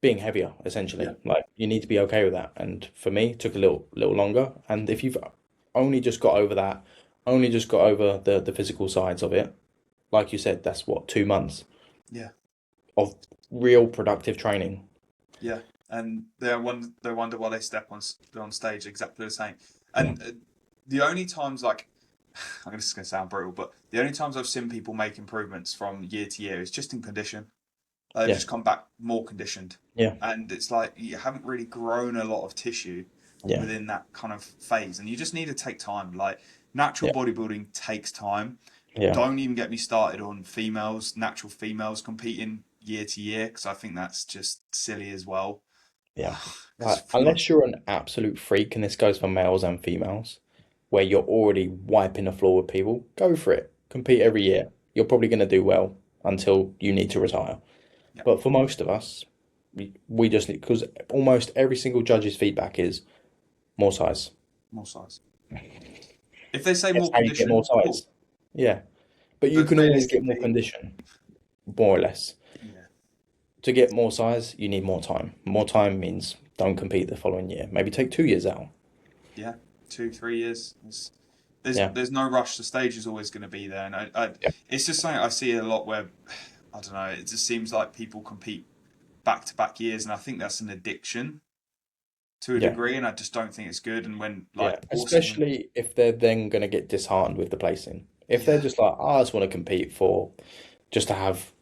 being heavier, yeah, essentially. Like you need to be okay with that. And for me, it took a little longer. And if you've only just got over that, only just got over the physical sides of it, like you said, that's what, 2 months yeah. of real productive training. Yeah, and they wonder why they step on stage exactly the same. Yeah, And the only times, like, this is gonna sound brutal, but the only times I've seen people make improvements from year to year is just in condition. They've yeah, just come back more conditioned, yeah, and it's like you haven't really grown a lot of tissue yeah, within that kind of phase, and you just need to take time. Like natural yeah, bodybuilding takes time. yeah, Don't even get me started on natural females competing year to year, because I think that's just silly as well. yeah. Because Like, unless you're an absolute freak, and this goes for males and females, where you're already wiping the floor with people, go for it. Compete yeah, every year. You're probably going to do well until you need to retire. yeah, But for most of us, we just need, because almost every single judge's feedback is more size. more size. If they say That's more how you get more condition, cool. size. Yeah. But you But can always get more realistically, condition, more or less. yeah, To get more size, you need more time. More time means don't compete the following year. Maybe take 2 years out. yeah, 2, 3 years. There's Yeah. there's no rush. The stage is always going to be there, and Yeah. it's just something I see a lot where I don't know. It just seems like people compete back to back years, and I think that's an addiction to a Yeah. degree, and I just don't think it's good. And when Yeah. like awesome, Especially if they're then going to get disheartened with the placing. If they're yeah, just like, oh, I just want to compete for just to have,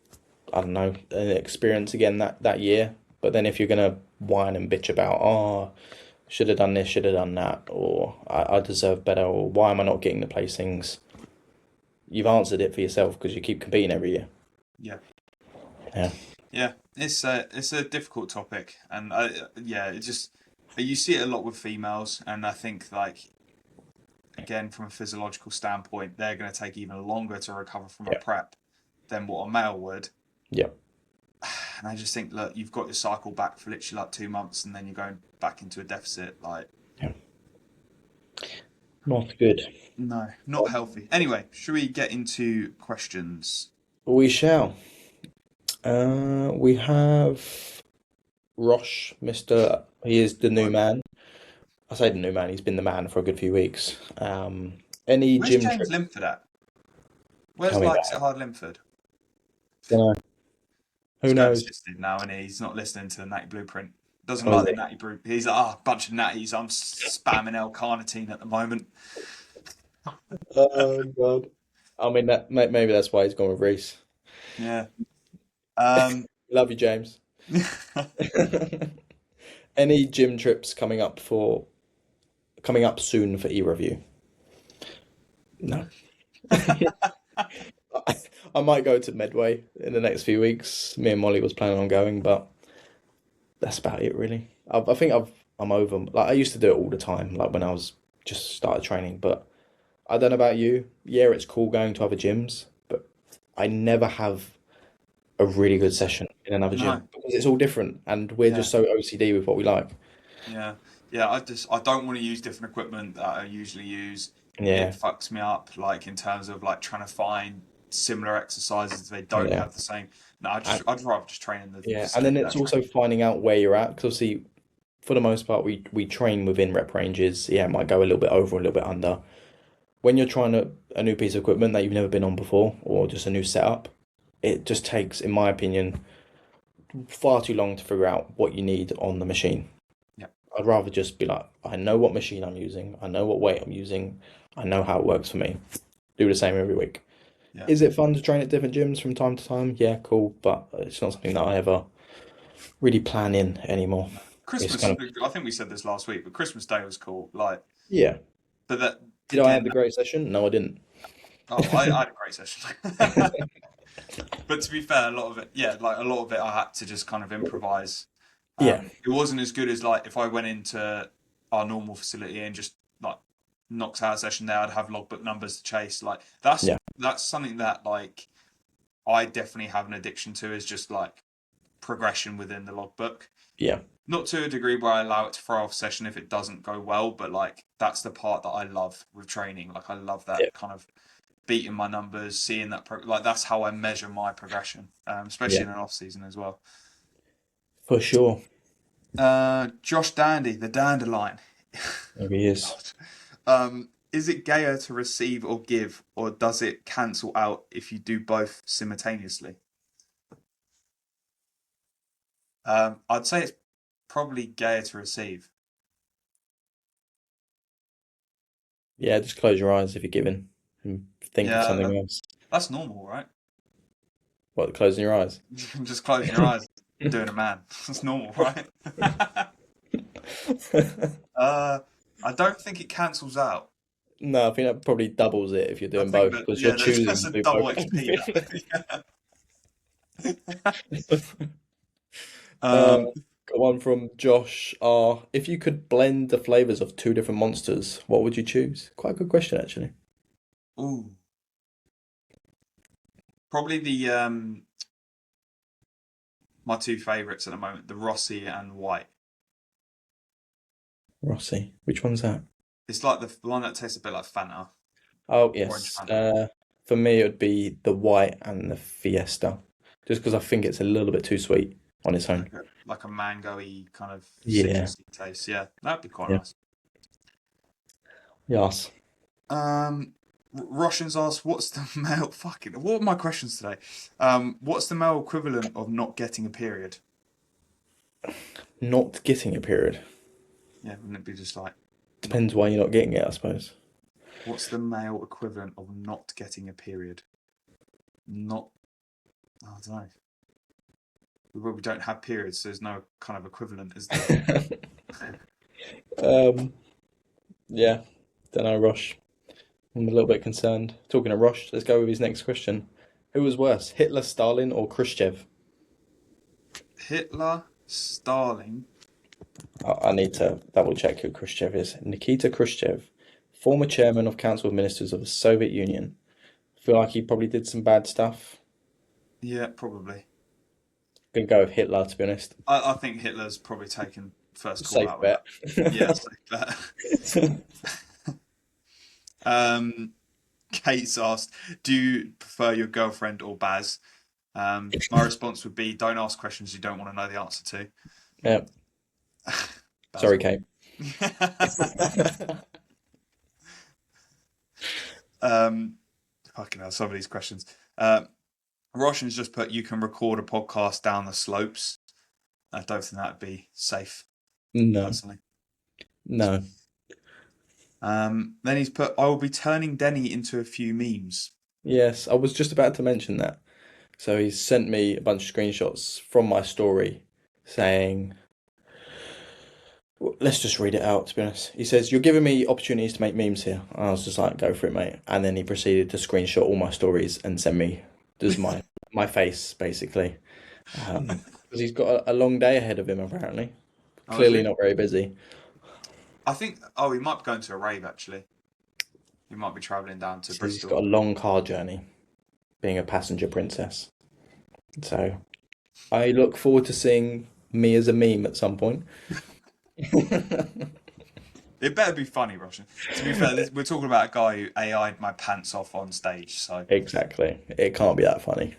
I don't know, an experience again that year. But then if you're going to whine and bitch about, oh, should have done this, should have done that, or I deserve better, or why am I not getting the placings? You've answered it for yourself because you keep competing every year. yeah, Yeah. yeah. It's a difficult topic, and yeah, it just you see it a lot with females, and I think like again, from a physiological standpoint, they're going to take even longer to recover from a Yeah. prep than what a male would. Yeah. And I just think, look, you've got your cycle back for literally like 2 months, and then you're going back into a deficit. Like, Yeah. Not good. no, not healthy. Anyway, should we get into questions? We shall. We have Rosh, Mr. He is the new What? man. I say the new man, he's been the man for a good few weeks. Any Where's gym James trick? Linford at? Tell Where's me about Likes at it. Hard Linford? Dunno. He's Who going knows? assisted now, and he's not listening to the Natty Blueprint. Doesn't Oh, is like the it? natty brew. He's like, a bunch of natties. I'm spamming L-carnitine at the moment. Oh God. I mean, maybe that's why he's gone with Reese. Yeah. Um, Love you, James. Any gym trips coming up soon for either of you? No. I, I might go to Medway in the next few weeks. Me and Molly was planning on going, but that's about it really. I think I'm over. Like I used to do it all the time, like when I was just started training. But I don't know about you. Yeah, it's cool going to other gyms, but I never have a really good session in another no. gym because it's all different, and we're Yeah. just so OCD with what we like. Yeah. Yeah. I don't want to use different equipment that I usually use. It Yeah, fucks me up, like in terms of like trying to find similar exercises. They don't yeah, have the same. No, and, I'd rather just train in the yeah. And then facility that I it's train. also finding out where you're at because obviously, for the most part, we train within rep ranges. Yeah, it might go a little bit over, a little bit under. When you're trying a new piece of equipment that you've never been on before, or just a new setup, it just takes, in my opinion, far too long to figure out what you need on the machine. Yeah. I'd rather just be like, I know what machine I'm using, I know what weight I'm using, I know how it works for me. Do the same every week. Yeah. Is it fun to train at different gyms from time to time? Yeah, cool, but it's not something that I ever really plan in anymore. It's Christmas. kind of, I think we said this last week, but Christmas Day was cool. Like, yeah. but that Did I have again. a great session? No, I didn't. Oh, I had a great session. But to be fair, a lot of it, yeah, like a lot of it, I had to just kind of improvise. Yeah, It wasn't as good as like if I went into our normal facility and just like knocked out a session there, I'd have logbook numbers to chase. Like yeah, that's something that like I definitely have an addiction to is just like progression within the logbook. yeah, Not to a degree where I allow it to throw off session if it doesn't go well, but like that's the part that I love with training. Like I love yeah, that kind of beating my numbers, seeing that like that's how I measure my progression, especially yeah, in an off season as well. for sure. Josh Dandy, the dandelion. Maybe he is. God. Is it gayer to receive or give, or does it cancel out if you do both simultaneously? I'd say it's probably gayer to receive. Yeah, just close your eyes if you're giving and think of Yeah, something else. that's normal, right? What, closing your eyes? Just closing your eyes, doing a man. That's normal, right? uh, I don't think it cancels out. No, I think that probably doubles it if you're I doing think both that because you're yeah, choosing that's to a do double both. XP. That. Uh, um, got one from Josh R. If you could blend the flavors of two different monsters, what would you choose? Quite a good question, actually. ooh, probably the my two favourites at the moment, the Rossi and White. Rossi. Which one's that? It's like the one that tastes a bit like Fanta, Oh, orange yes. Fanta. For me, it would be the white and the Fiesta, just because I think it's a little bit too sweet on its own. Like a mango-y kind of Yeah. citrusy taste. Yeah, that'd be quite Yeah. nice. Yes. Russians ask, "What's the male fucking? What are my questions today? What's the male equivalent of not getting a period? Not getting a period. Yeah, wouldn't it be just like not? Depends why you're not getting it, I suppose. What's the male equivalent of not getting a period? Not. I don't know. We don't have periods, so there's no kind of equivalent, is there? Um, yeah, don't know, Rosh. I'm a little bit concerned. Talking of Rosh, let's go with his next question. Who was worse, Hitler, Stalin, or Khrushchev? Hitler, Stalin. I need to double check who Khrushchev is. Nikita Khrushchev, former chairman of Council of Ministers of the Soviet Union. I feel like he probably did some bad stuff. Yeah, probably. Gonna go with Hitler, to be honest. I think Hitler's probably taken first call Safe out with that. bet. Yeah, safe bet. Kate's asked, "Do you prefer your girlfriend or Baz?" My response would be, "Don't ask questions you don't want to know the answer to." Yeah. Sorry, Basil. Kate. um, Fucking hell, some of these questions. Roshan's just put, "You can record a podcast down the slopes." I don't think that'd be safe, No, personally. no. Then he's put, I will be turning Denny into a few memes. Yes, I was just about to mention that. So he's sent me a bunch of screenshots from my story saying, well, let's just read it out, to be honest. He says, "You're giving me opportunities to make memes here." I was just like, go for it, mate. And then he proceeded to screenshot all my stories and send me just my face, basically. Because he's got a long day ahead of him, apparently. Oh, is Clearly he? not very busy. I think, oh, he might be going to a rave, actually. He might be travelling down He to says he's Bristol. got a long car journey, being a passenger princess. So I look forward to seeing me as a meme at some point. It better be funny, Russian. To be fair, we're talking about a guy who AI'd my pants off on stage. So, Exactly. It can't be that funny.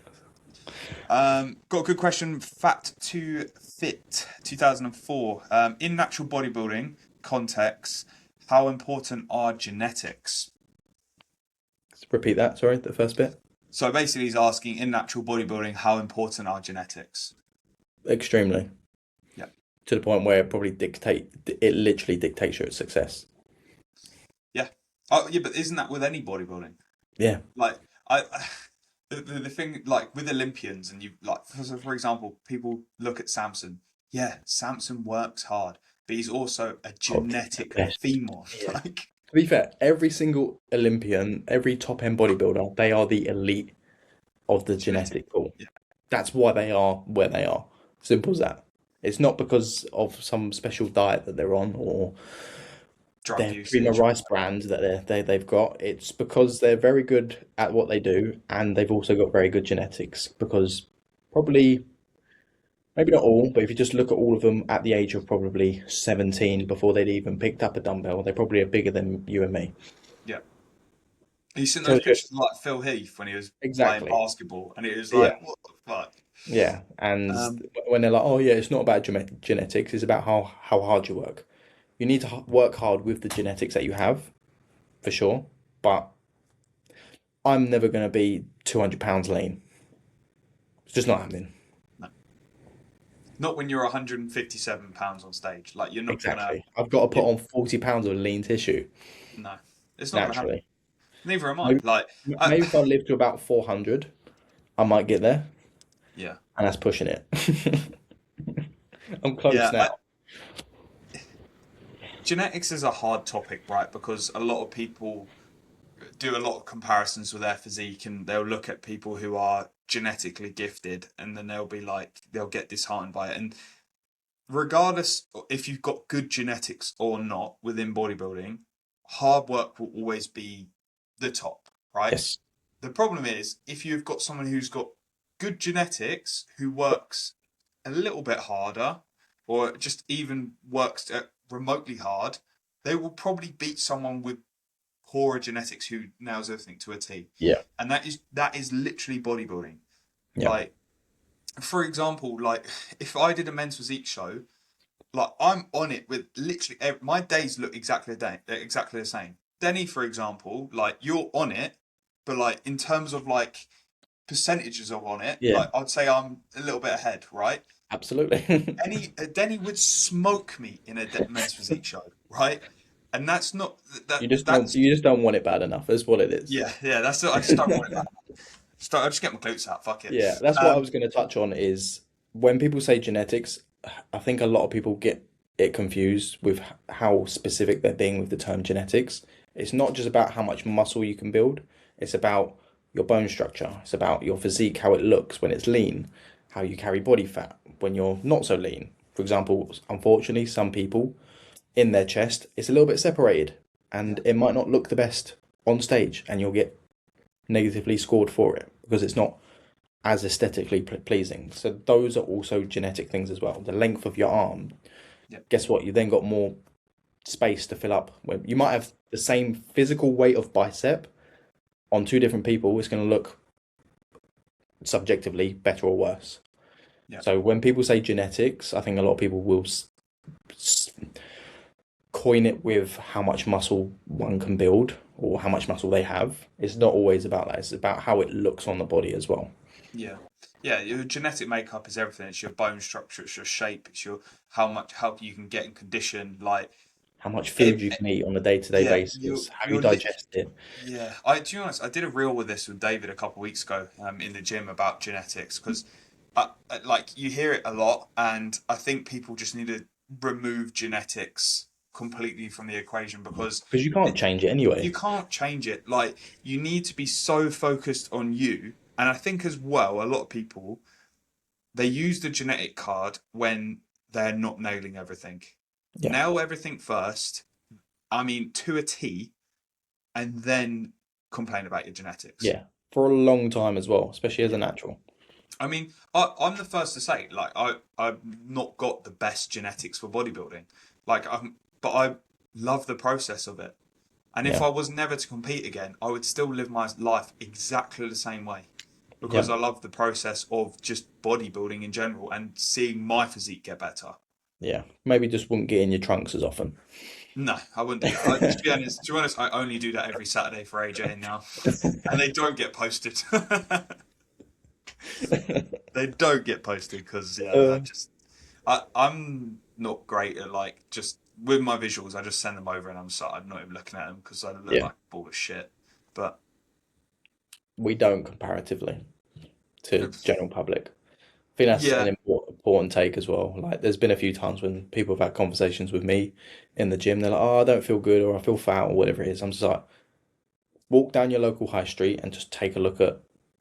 got a good question. Fat to Fit 2004. In natural bodybuilding context, how important are genetics? Repeat that, sorry, the first bit. So basically, he's asking in natural bodybuilding, how important are genetics? Extremely. Yeah. To the point where it literally dictates your success. Yeah. Oh, yeah, but isn't that with any bodybuilding? Yeah. Like, the thing, like with Olympians, and you like, for example, people look at Samson. Yeah, Samson works hard, but he's also a God, the genetic best. femur. Yeah. Like, To be fair, every single Olympian, every top end bodybuilder, they are the elite of the genetic. genetic pool. Yeah. That's why they are where they are. Simple as that. It's not because of some special diet that they're on or Drug their Prima usage or Rice brand that they've got. It's because they're very good at what they do and they've also got very good genetics. Because probably, maybe not all, but if you just look at all of them at the age of probably 17 before they'd even picked up a dumbbell, they probably are bigger than you and me. yeah. You seen those Tells you pictures of like Phil Heath when he was playing exactly. basketball, and it was Yeah. like, what the fuck? Yeah, and Um, when they're like, "Oh yeah, it's not about genetics; it's about how hard you work." You need to work hard with the genetics that you have, for sure. But I'm never going to be 200 pounds lean. It's just not happening. no. Not when you're 157 pounds on stage. Like you're not gonna. Exactly. I've got to put You, on 40 pounds of lean tissue no, it's not gonna happen. naturally. Neither am I. Maybe, Like, I, maybe if I live to about 400, I might get there, yeah, and that's pushing it. I'm yeah. close now. Genetics is a hard topic, right? Because a lot of people do a lot of comparisons with their physique, and they'll look at people who are genetically gifted, and then they'll be like, they'll get disheartened by it. And regardless if you've got good genetics or not within bodybuilding, hard work will always be the top, right? Yes. The problem is if you've got someone who's got good genetics who works a little bit harder or just even works remotely hard, they will probably beat someone with poorer genetics who nails everything to a T. Yeah. And that is literally bodybuilding. Yeah. Like, for example, like if I did a men's physique show, like I'm on it with literally my days look exactly the same. Denny, for example, like you're on it, but like in terms of like percentages of on it, Yeah. like I'd say I'm a little bit ahead, right? Absolutely. Any Denny would smoke me in a men's physique show, right? And that's not You that just don't that's you just don't want it bad enough. That's what it is. yeah, that's I just don't want it. I just get my glutes out. Fuck it. Yeah, that's what I was going to touch on is when people say genetics, I think a lot of people get it confused with how specific they're being with the term genetics. It's not just about how much muscle you can build, it's about your bone structure, it's about your physique, how it looks when it's lean, how you carry body fat when you're not so lean. For example, unfortunately, some people in their chest, it's a little bit separated Yeah, and it might not look the best on stage and you'll get negatively scored for it because it's not as aesthetically pleasing. So those are also genetic things as well. The length of your arm, yeah, guess what? You then got more space to fill up. When you might have the same physical weight of bicep on two different people, it's going to look subjectively better or worse. yeah, So when people say genetics, I think a lot of people will coin it with how much muscle one can build or how much muscle they have. It's not always about that. It's about how it looks on the body as well. yeah. Yeah, your genetic makeup is everything. It's your bone structure, it's your shape, it's your how much help you can get in condition. Like, How much food it, you can eat on a day-to-day yeah, basis, how you you're lit. digest it. Yeah, I to be honest, I did a reel with this with David a couple of weeks ago, in the gym about genetics because, like you hear it a lot, and I think people just need to remove genetics completely from the equation because Because you can't it, change it you anyway. can't change it. Like you need to be so focused on you, and I think as well, a lot of people they use the genetic card when they're not nailing everything. Yeah. Nail everything first. I mean, to a T, and then complain about your genetics. Yeah. For a long time as well, especially as a Yeah. natural. I mean, I'm the first to say, like, I've not got the best genetics for bodybuilding. But I love the process of it. And if Yeah. I was never to compete again, I would still live my life exactly the same way because Yeah. I love the process of just bodybuilding in general and seeing my physique get better. Yeah. Maybe just wouldn't get in your trunks as often. No, I wouldn't do that. To be honest, I only do that every Saturday for AJ now, and they don't get posted. They don't get posted because yeah, Uh, I'm not great at like just with my visuals. I just send them over and I'm not even looking at them because I look yeah. like a ball of shit. But We don't comparatively to general public. I think that's an yeah, important take as well. Like, there's been a few times when people have had conversations with me in the gym. They're like, "Oh, I don't feel good," or "I feel fat," or whatever it is. I'm just like, walk down your local high street and just take a look at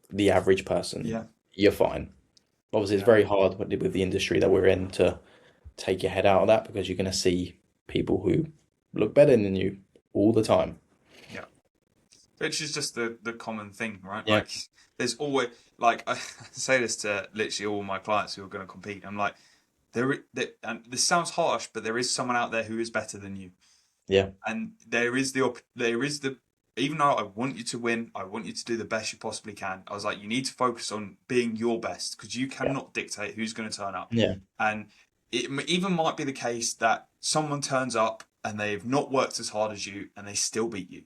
the average person. yeah, You're fine. Obviously, it's yeah, very hard with the industry that we're in to take your head out of that because you're going to see people who look better than you all the time. yeah. Which is just the common thing, right? Yeah, Like there's always like I say this to literally all my clients who are going to compete. I'm like and this sounds harsh, but there is someone out there who is better than you. yeah, And there is the even though I want you to win, I want you to do the best you possibly can. I was like, you need to focus on being your best because you yeah, cannot dictate who's going to turn up. yeah, And even might be the case that someone turns up and they've not worked as hard as you and they still beat you.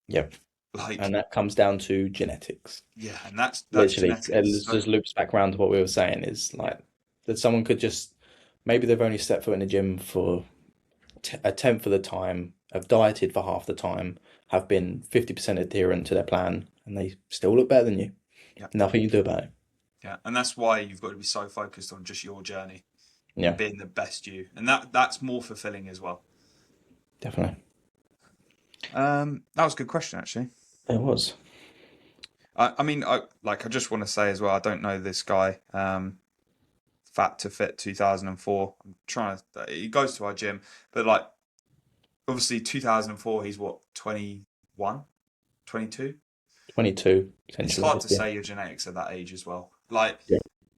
yeah. Like, And that comes down to genetics. yeah, and that's Literally, it genetics. So just loops back around to what we were saying is yeah, like that someone could just maybe they've only stepped foot in the gym for a tenth of the time, have dieted for half the time, have been 50% adherent to their plan, and they still look better than you. yeah, Nothing you do about it. yeah. And that's why you've got to be so focused on just your journey and Yeah, being the best you. And that's more fulfilling as well. definitely. That was a good question, actually. It was. I mean, I just want to say as well. I don't know this guy. Fat to Fit 2004. I'm trying to. He goes to our gym, but like obviously 2004. He's what 21, 22. 22, It's essentially. hard This to year. say your genetics at that age as well. Like Yeah.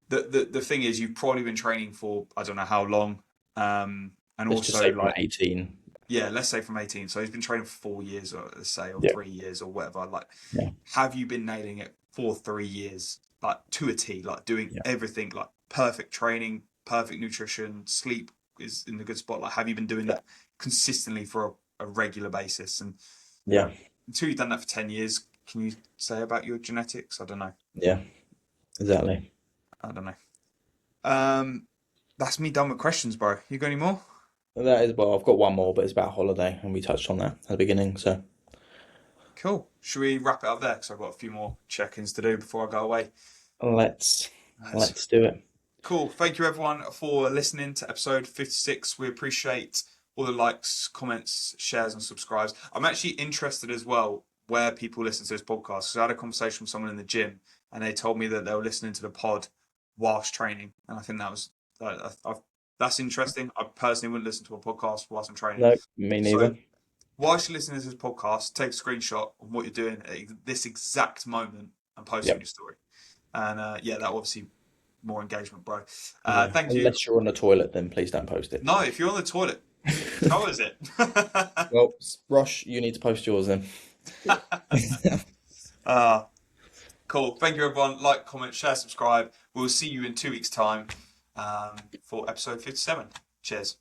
the thing is, you've probably been training for I don't know how long. And Let's just also say from like 18. yeah, let's say from 18. So he's been training for 4 years, or let's say, or Yeah. 3 years, or whatever. Like, Yeah. have you been nailing it for 3 years, like to a T, like doing Yeah. everything, like perfect training, perfect nutrition, sleep is in a good spot. Like, have you been doing Yeah. that consistently for a regular basis? And you Yeah. know, until you've done that for 10 years, can you say about your genetics? I don't know. Yeah. Exactly. I don't know. Um, that's me done with questions, bro. You got any more? That is, well, I've got one more, but it's about holiday, and we touched on that at the beginning. So Cool. Should we wrap it up there? Because I've got a few more check-ins to do before I go away. let's That's let's do it. cool. Thank you everyone for listening to episode 56. We appreciate all the likes, comments, shares, and subscribes. I'm actually interested as well where people listen to this podcast. So I had a conversation with someone in the gym and they told me that they were listening to the pod whilst training. And I think that was that's interesting. I personally wouldn't listen to a podcast whilst I'm training. No, me So neither. whilst you're listening to this podcast, take a screenshot of what you're doing at this exact moment and post it on Yep. your story. And yeah, that obviously more engagement, bro. Yeah. Thank you. Unless you're on the toilet, then please don't post it. No, if you're on the toilet, tell us it. Well, Rosh, you need to post yours then. uh, cool. Thank you, everyone. Like, comment, share, subscribe. We'll see you in 2 weeks' time for episode 57. Cheers.